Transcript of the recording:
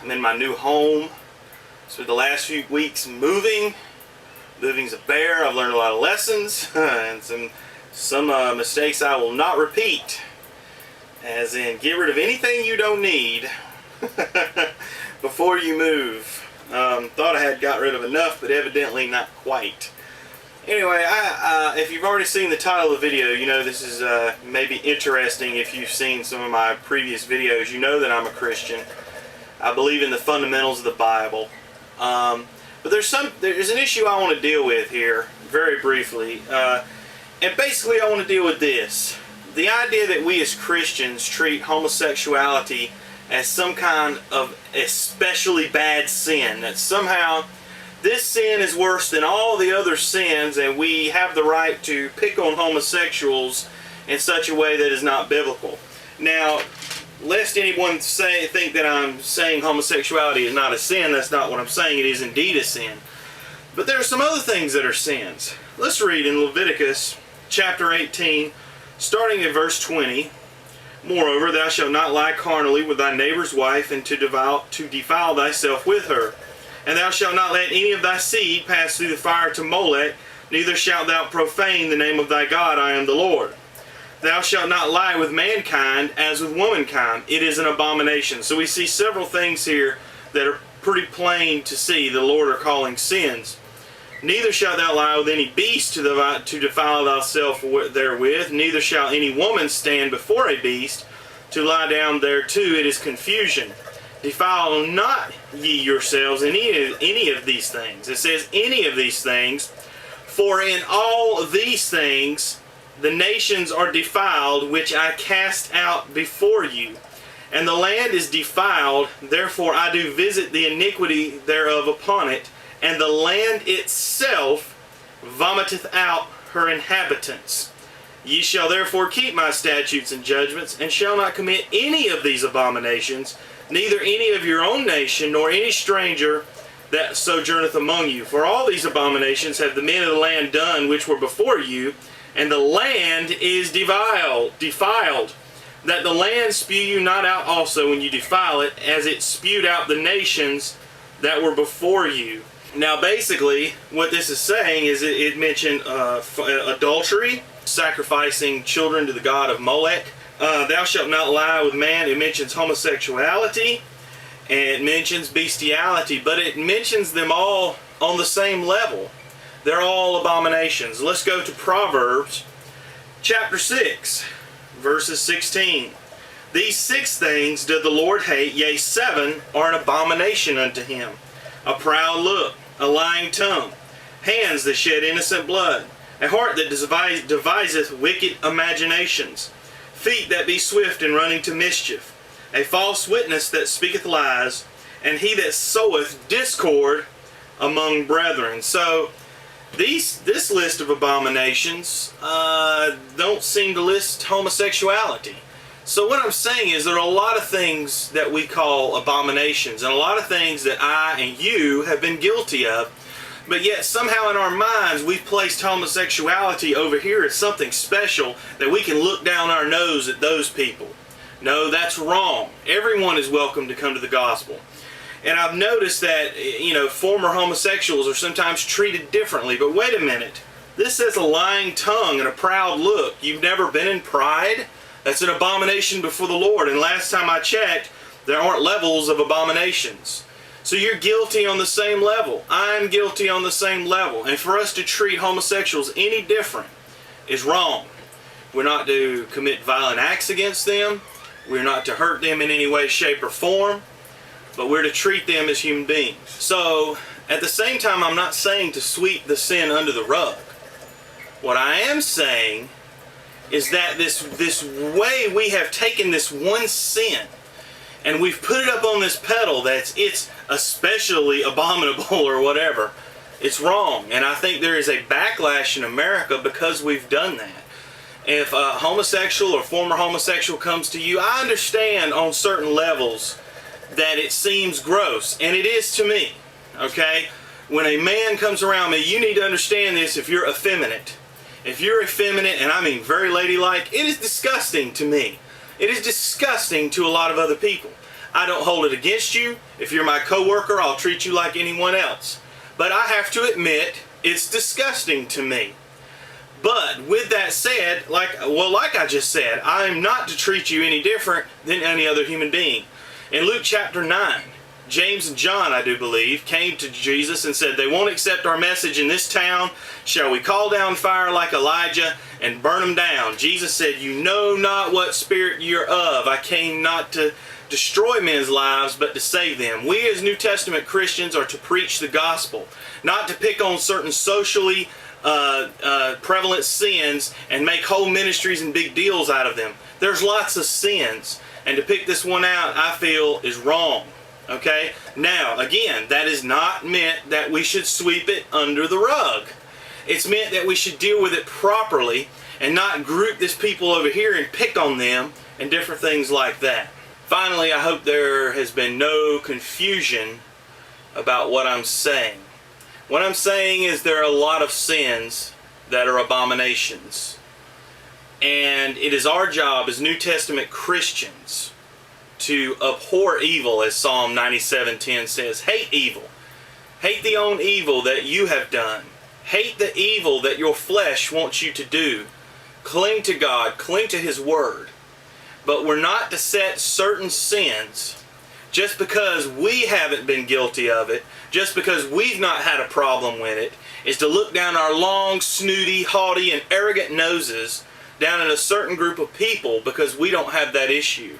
I'm in my new home. So the last few weeks moving. Moving's a bear. I've learned a lot of lessons and some mistakes I will not repeat. As in, get rid of anything you don't need before you move. Thought I had got rid of enough, but evidently not quite. Anyway, if you've already seen the title of the video, you know this is maybe interesting. If you've seen some of my previous videos, you know that I'm a Christian. I believe in the fundamentals of the Bible. But there's an issue I want to deal with here, very briefly. And basically I want to deal with this. The idea that we as Christians treat homosexuality as some kind of especially bad sin. That somehow this sin is worse than all the other sins and we have the right to pick on homosexuals in such a way that is not biblical. Now, lest anyone think that I'm saying homosexuality is not a sin, that's not what I'm saying. It is indeed a sin. But there are some other things that are sins. Let's read in Leviticus chapter 18, starting at verse 20. Moreover, thou shalt not lie carnally with thy neighbor's wife, and to defile thyself with her. And thou shalt not let any of thy seed pass through the fire to Molech, neither shalt thou profane the name of thy God. I am the Lord. Thou shalt not lie with mankind as with womankind. It is an abomination. So we see several things here that are pretty plain to see the Lord are calling sins. Neither shalt thou lie with any beast to defile thyself therewith. Neither shall any woman stand before a beast to lie down thereto. It is confusion. Defile not ye yourselves in any of these things. It says any of these things. For in all these things the nations are defiled, which I cast out before you. And the land is defiled, therefore I do visit the iniquity thereof upon it. And the land itself vomiteth out her inhabitants. Ye shall therefore keep my statutes and judgments, and shall not commit any of these abominations, neither any of your own nation, nor any stranger that sojourneth among you. For all these abominations have the men of the land done which were before you, and the land is defiled, that the land spew you not out also when you defile it, as it spewed out the nations that were before you. Now basically what this is saying is it mentioned adultery, sacrificing children to the god of Molech. Thou shalt not lie with man. It mentions homosexuality, and it mentions bestiality, but it mentions them all on the same level. They're all abominations. Let's go to Proverbs chapter 6, verses 16. These 6 things doth the Lord hate, yea, 7 are an abomination unto him. A proud look, a lying tongue, hands that shed innocent blood, a heart that deviseth wicked imaginations, feet that be swift in running to mischief, a false witness that speaketh lies, and he that soweth discord among brethren. So this list of abominations don't seem to list homosexuality. So what I'm saying is there are a lot of things that we call abominations, and a lot of things that I and you have been guilty of, but yet somehow in our minds we've placed homosexuality over here as something special that we can look down our nose at those people. No, that's wrong. Everyone is welcome to come to the gospel. And I've noticed that, you know, former homosexuals are sometimes treated differently, but wait a minute. This says a lying tongue and a proud look. You've never been in pride? That's an abomination before the Lord. And last time I checked, there aren't levels of abominations. So you're guilty on the same level. I'm guilty on the same level. And for us to treat homosexuals any different is wrong. We're not to commit violent acts against them. We're not to hurt them in any way, shape, or form. But we're to treat them as human beings. So at the same time, I'm not saying to sweep the sin under the rug. What I am saying is that this way we have taken this one sin and we've put it up on this pedal that it's especially abominable or whatever. It's wrong, and I think there is a backlash in America because we've done that. If a homosexual or former homosexual comes to you, I understand on certain levels that it seems gross, and it is to me, okay? When a man comes around me, you need to understand this if you're effeminate. If you're effeminate, and I mean very ladylike, it is disgusting to me. It is disgusting to a lot of other people. I don't hold it against you. If you're my coworker, I'll treat you like anyone else. But I have to admit, it's disgusting to me. But with that said, like I just said, I am not to treat you any different than any other human being. In Luke chapter 9, James and John, I do believe, came to Jesus and said, they won't accept our message in this town. Shall we call down fire like Elijah and burn them down? Jesus said, you know not what spirit you're of. I came not to destroy men's lives, but to save them. We as New Testament Christians are to preach the gospel, not to pick on certain socially prevalent sins and make whole ministries and big deals out of them. There's lots of sins, and to pick this one out, I feel, is wrong. Okay? Now, again, that is not meant that we should sweep it under the rug. It's meant that we should deal with it properly and not group this people over here and pick on them and different things like that. Finally, I hope there has been no confusion about what I'm saying. What I'm saying is there are a lot of sins that are abominations. And it is our job as New Testament Christians to abhor evil, as Psalm 97:10 says. Hate evil. Hate the own evil that you have done. Hate the evil that your flesh wants you to do. Cling to God. Cling to His Word. But we're not to set certain sins just because we haven't been guilty of it, just because we've not had a problem with it, is to look down our long, snooty, haughty, and arrogant noses down at a certain group of people because we don't have that issue.